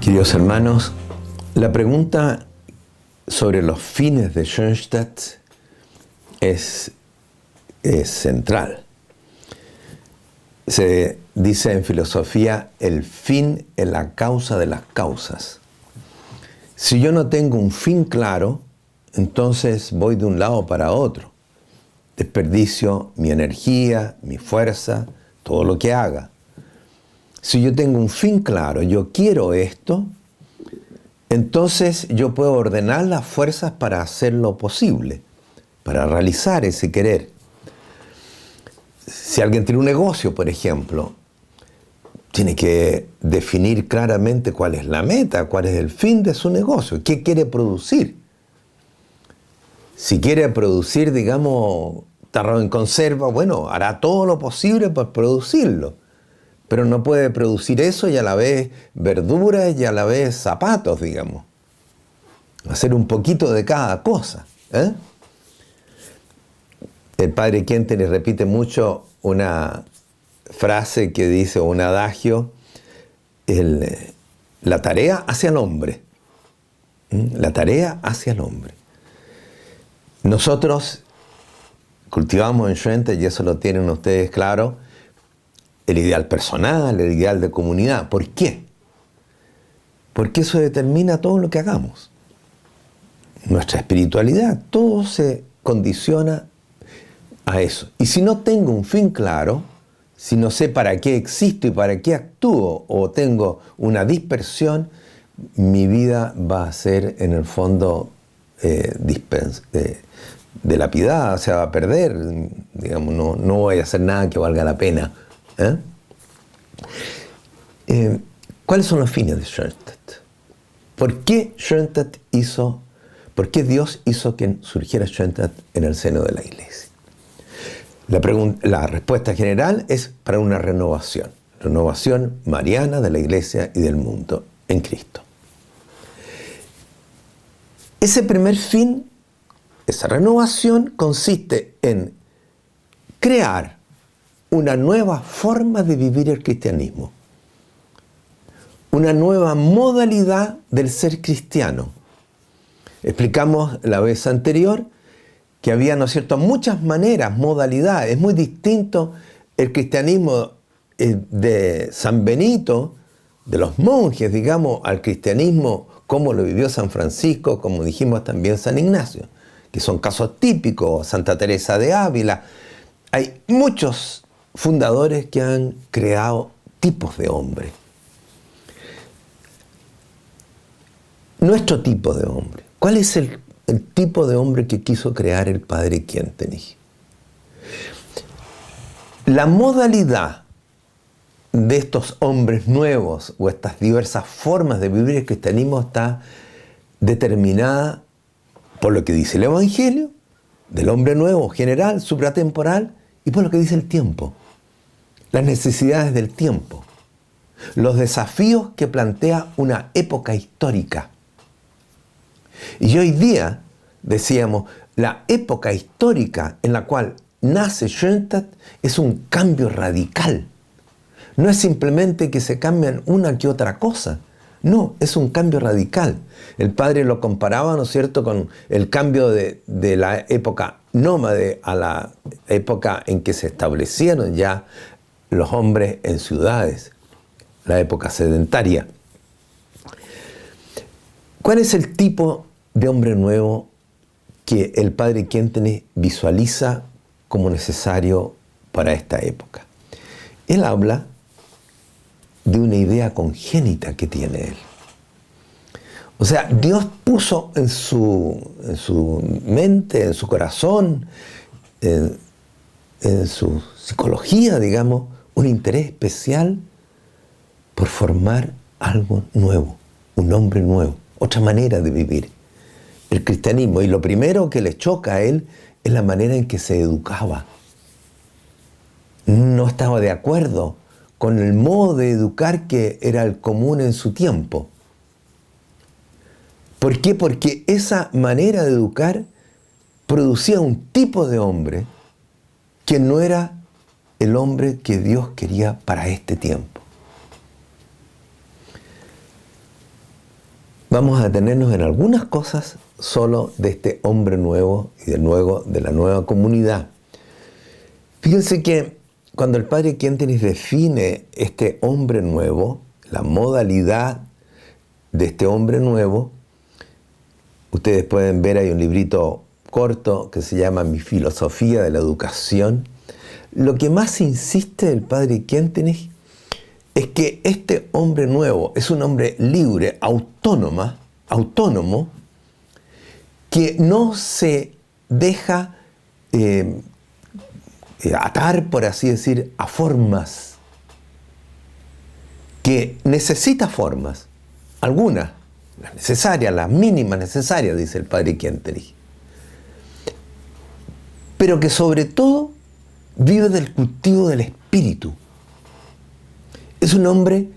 Queridos hermanos, la pregunta sobre los fines de Schoenstatt es central. Se dice en filosofía, el fin es la causa de las causas. Si yo no tengo un fin claro, entonces voy de un lado para otro. Desperdicio mi energía, mi fuerza, todo lo que haga. Si yo tengo un fin claro, yo quiero esto, entonces yo puedo ordenar las fuerzas para hacerlo posible, para realizar ese querer. Si alguien tiene un negocio, por ejemplo, tiene que definir claramente cuál es la meta, cuál es el fin de su negocio, qué quiere producir. Si quiere producir, digamos, tarro en conserva, bueno, hará todo lo posible por producirlo. Pero no puede producir eso y a la vez verduras y a la vez zapatos, digamos. Hacer un poquito de cada cosa. El padre Quente le repite mucho una frase que dice, un adagio, la tarea hacia el hombre. La tarea hacia el hombre. Nosotros cultivamos en Schoenstatt, y eso lo tienen ustedes claro, el ideal personal, el ideal de comunidad. ¿Por qué? Porque eso determina todo lo que hagamos. Nuestra espiritualidad, todo se condiciona a eso. Y si no tengo un fin claro, si no sé para qué existo y para qué actúo, o tengo una dispersión, mi vida va a ser en el fondo dilapidada, se va a perder. Digamos, no voy a hacer nada que valga la pena. ¿Cuáles son los fines de Schoenstatt? ¿Por qué Dios hizo que surgiera Schoenstatt en el seno de la Iglesia? La respuesta general es para una renovación mariana de la Iglesia y del mundo en Cristo. Ese primer fin, esa renovación consiste en crear una nueva forma de vivir el cristianismo, una nueva modalidad del ser cristiano. Explicamos la vez anterior que había, ¿no es cierto?, muchas maneras, modalidades. Es muy distinto el cristianismo de San Benito, de los monjes, digamos, al cristianismo como lo vivió San Francisco, como dijimos también San Ignacio, que son casos típicos, Santa Teresa de Ávila. Hay muchos fundadores que han creado tipos de hombre. Nuestro tipo de hombre. ¿Cuál es el tipo de hombre que quiso crear el padre Quentenich? La modalidad de estos hombres nuevos o estas diversas formas de vivir el cristianismo está determinada por lo que dice el Evangelio, del hombre nuevo, general, supratemporal, y por lo que dice el tiempo. Las necesidades del tiempo, los desafíos que plantea una época histórica. Y hoy día, decíamos, la época histórica en la cual nace Schoenstatt es un cambio radical. No es simplemente que se cambian una que otra cosa. No, es un cambio radical. El padre lo comparaba, ¿no es cierto?, con el cambio de la época nómade a la época en que se establecieron ya los hombres en ciudades, la época sedentaria. ¿Cuál es el tipo de hombre nuevo que el padre Quentenich visualiza como necesario para esta época? Él habla de una idea congénita que tiene él. O sea, Dios puso en su mente, en su corazón, en su psicología, digamos, un interés especial por formar algo nuevo, un hombre nuevo, otra manera de vivir el cristianismo. Y lo primero que le choca a él es la manera en que se educaba. No estaba de acuerdo con el modo de educar que era el común en su tiempo. ¿Por qué? Porque esa manera de educar producía un tipo de hombre que no era el hombre que Dios quería para este tiempo. vamos a detenernos en algunas cosas solo de este hombre nuevo y de la nueva comunidad. Fíjense que cuando el padre Kentenich define este hombre nuevo, la modalidad de este hombre nuevo, ustedes pueden ver, hay un librito corto que se llama Mi filosofía de la educación. Lo que más insiste el padre Kentenich es que este hombre nuevo es un hombre libre, autónomo, que no se deja atar, por así decir, a formas, que necesita formas, algunas, las necesarias, las mínimas necesarias, dice el padre Kentenich, pero que sobre todo vive del cultivo del espíritu. Es un hombre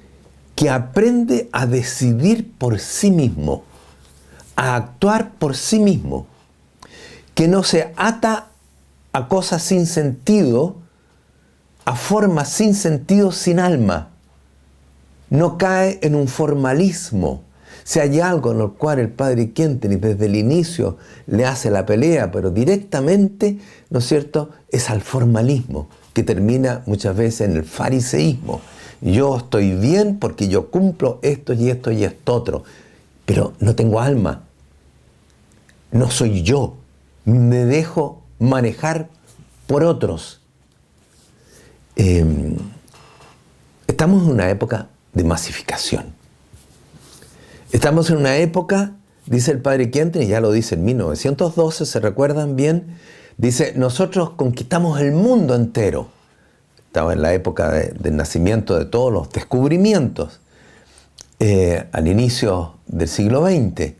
que aprende a decidir por sí mismo, a actuar por sí mismo, que no se ata a cosas sin sentido, a formas sin sentido, sin alma. No cae en un formalismo. Si hay algo en lo cual el padre Kentenich desde el inicio le hace la pelea, pero directamente, ¿no es cierto?, es al formalismo, que termina muchas veces en el fariseísmo. Yo estoy bien porque yo cumplo esto y esto y esto otro, pero no tengo alma. No soy yo. Me dejo manejar por otros. Estamos en una época de masificación. Estamos en una época, dice el padre Kentenich, ya lo dice en 1912, ¿se recuerdan bien? Dice, nosotros conquistamos el mundo entero. Estaba en la época del nacimiento de todos los descubrimientos, al inicio del siglo XX.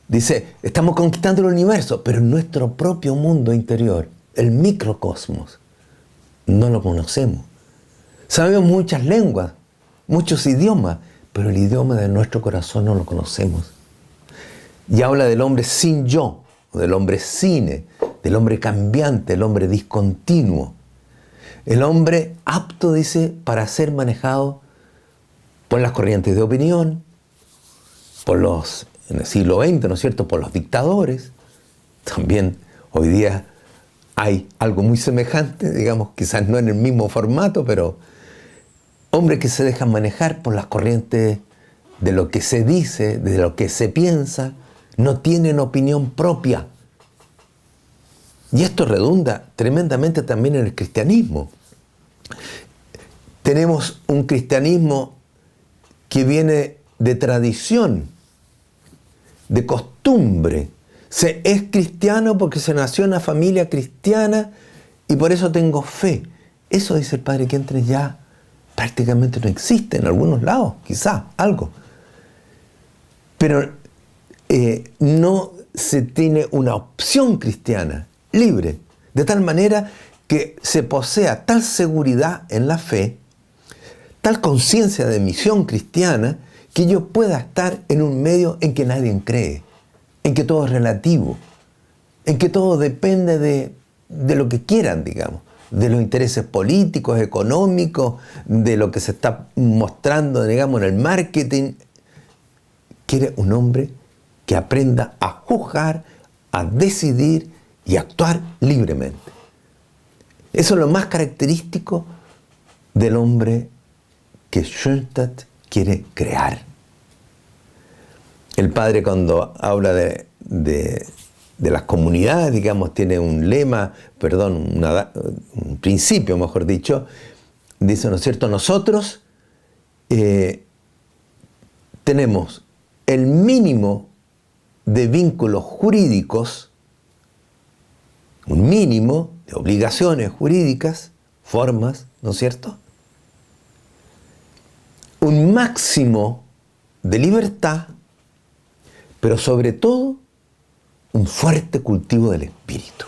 Dice, estamos conquistando el universo, pero en nuestro propio mundo interior, el microcosmos, no lo conocemos. Sabemos muchas lenguas, muchos idiomas, pero el idioma de nuestro corazón no lo conocemos. Y habla del hombre sin yo, del hombre cine, del hombre cambiante, del hombre discontinuo. El hombre apto, dice, para ser manejado por las corrientes de opinión, en el siglo XX, ¿no es cierto?, por los dictadores. También hoy día hay algo muy semejante, digamos, quizás no en el mismo formato, pero hombres que se dejan manejar por las corrientes de lo que se dice, de lo que se piensa, no tienen opinión propia. Y esto redunda tremendamente también en el cristianismo. Tenemos un cristianismo que viene de tradición, de costumbre. Se es cristiano porque se nació en una familia cristiana y por eso tengo fe. Eso, dice el padre Kentenich, ya prácticamente no existe en algunos lados, quizá algo. Pero no se tiene una opción cristiana libre, de tal manera que se posea tal seguridad en la fe, tal conciencia de misión cristiana, que yo pueda estar en un medio en que nadie cree, en que todo es relativo, en que todo depende de lo que quieran, digamos, de los intereses políticos, económicos, de lo que se está mostrando, digamos, en el marketing. Quiere un hombre que aprenda a juzgar, a decidir y a actuar libremente. Eso es lo más característico del hombre que Schoenstatt quiere crear. El padre, cuando habla de las comunidades, digamos, tiene un lema, un principio, mejor dicho, dice, ¿no es cierto?, nosotros tenemos el mínimo de vínculos jurídicos, un mínimo de obligaciones jurídicas, formas, ¿no es cierto?, un máximo de libertad, pero sobre todo un fuerte cultivo del espíritu.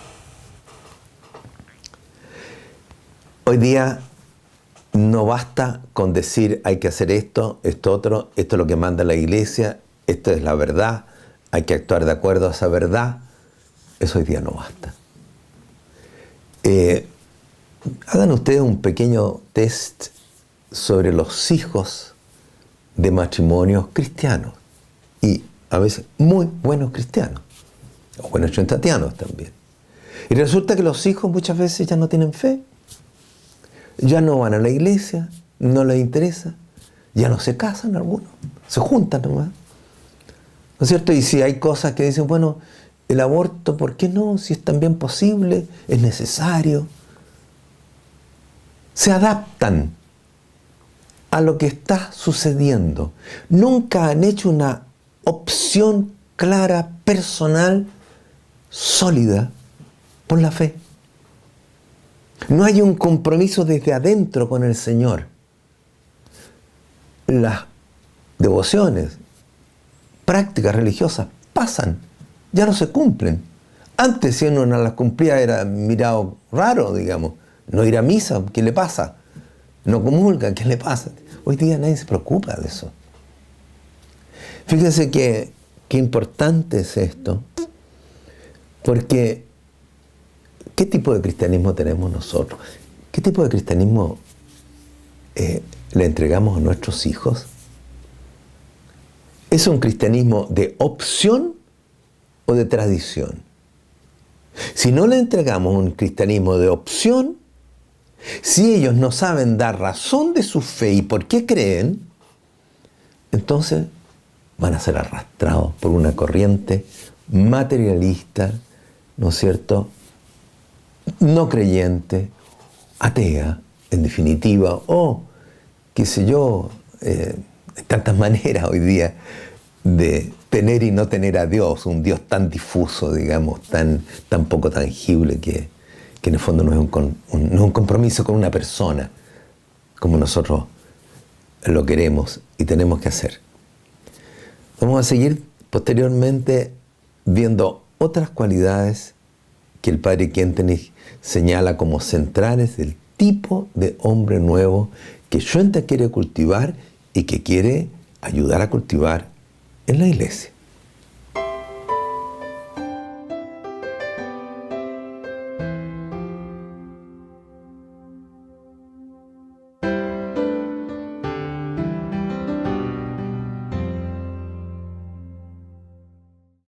Hoy día no basta con decir hay que hacer esto, esto otro, esto es lo que manda la iglesia, esto es la verdad, hay que actuar de acuerdo a esa verdad. Eso hoy día no basta. Hagan ustedes un pequeño test sobre los hijos de matrimonios cristianos. y a veces muy buenos cristianos, o buenos trinitarianos también. Y resulta que los hijos muchas veces ya no tienen fe, ya no van a la iglesia, no les interesa, ya no se casan algunos, se juntan nomás. ¿No es cierto? Y si hay cosas que dicen, bueno, el aborto, ¿por qué no? Si es también posible, es necesario. Se adaptan a lo que está sucediendo. Nunca han hecho una opción clara, personal, sólida, por la fe. No hay un compromiso desde adentro con el Señor. Las devociones, prácticas religiosas pasan, ya no se cumplen. Antes, si uno no las cumplía, era mirado raro, digamos. No ir a misa, ¿qué le pasa? No comulga, ¿qué le pasa? Hoy día nadie se preocupa de eso. Fíjense qué importante es esto, porque ¿qué tipo de cristianismo tenemos nosotros? ¿Qué tipo de cristianismo le entregamos a nuestros hijos? ¿Es un cristianismo de opción o de tradición? Si no le entregamos un cristianismo de opción, si ellos no saben dar razón de su fe y por qué creen, entonces van a ser arrastrados por una corriente materialista, ¿no es cierto?, no creyente, atea, en definitiva, o, qué sé yo, tantas maneras hoy día de tener y no tener a Dios, un Dios tan difuso, digamos, tan poco tangible que en el fondo no es un compromiso con una persona como nosotros lo queremos y tenemos que hacer. Vamos a seguir posteriormente viendo otras cualidades que el padre Kentenich señala como centrales del tipo de hombre nuevo que Schoenstatt quiere cultivar y que quiere ayudar a cultivar en la iglesia.